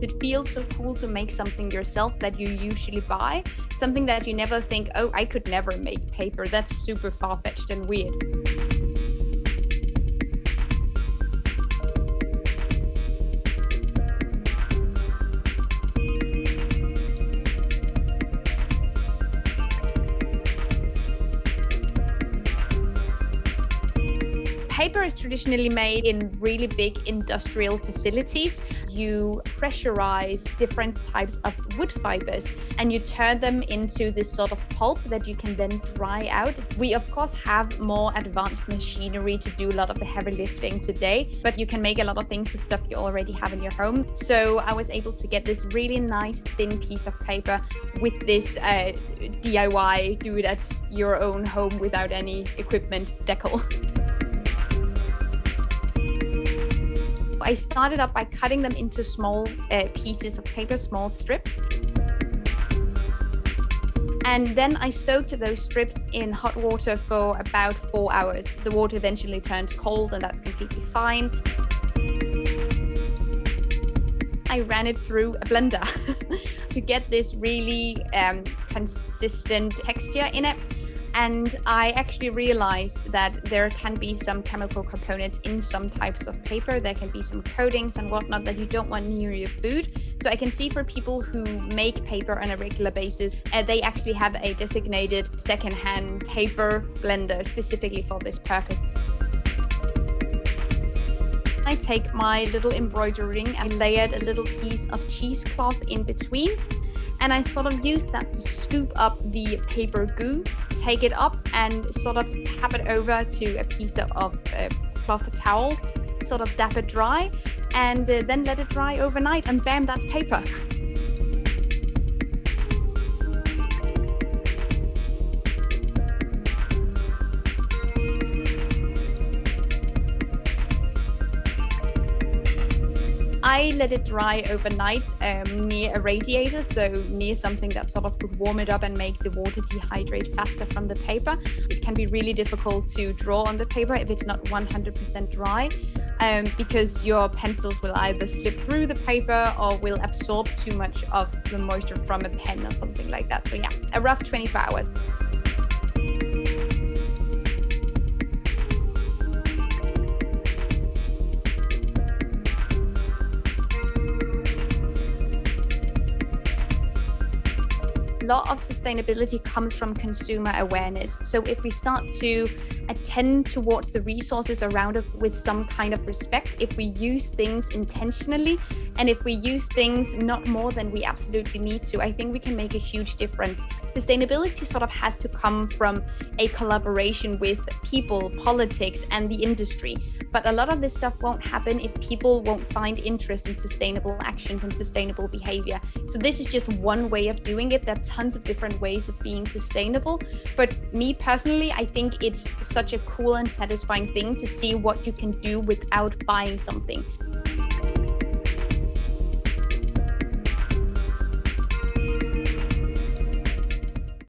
It feels so cool to make something yourself that you usually buy, something that you never think, oh, I could never make paper. That's super far-fetched and weird. Paper is traditionally made in really big industrial facilities. You pressurize different types of wood fibers and you turn them into this sort of pulp that you can then dry out. We, of course, have more advanced machinery to do a lot of the heavy lifting today, but you can make a lot of things with stuff you already have in your home. So I was able to get this really nice thin piece of paper with this DIY, do it at your own home without any equipment decal. I started up by cutting them into small pieces of paper, small strips. And then I soaked those strips in hot water for about 4 hours. The water eventually turns cold and that's completely fine. I ran it through a blender to get this really consistent texture in it. And I actually realized that there can be some chemical components in some types of paper. There can be some coatings and whatnot that you don't want near your food. So I can see for people who make paper on a regular basis, they actually have a designated secondhand paper blender specifically for this purpose. I take my little embroidery ring and layered a little piece of cheesecloth in between. And I sort of use that to scoop up the paper goo, take it up and sort of tap it over to a piece of cloth towel, sort of dap it dry, and then let it dry overnight, and bam, that's paper. I let it dry overnight near a radiator, so near something that sort of would warm it up and make the water dehydrate faster from the paper. It can be really difficult to draw on the paper if it's not 100% dry, because your pencils will either slip through the paper or will absorb too much of the moisture from a pen or something like that. So yeah, a rough 24 hours. A lot of sustainability comes from consumer awareness. So if we start to attend towards the resources around us with some kind of respect, if we use things intentionally, and if we use things not more than we absolutely need to, I think we can make a huge difference. Sustainability sort of has to come from a collaboration with people, politics, and the industry. But a lot of this stuff won't happen if people won't find interest in sustainable actions and sustainable behavior. So this is just one way of doing it. There are tons of different ways of being sustainable. But me personally, I think it's such a cool and satisfying thing to see what you can do without buying something.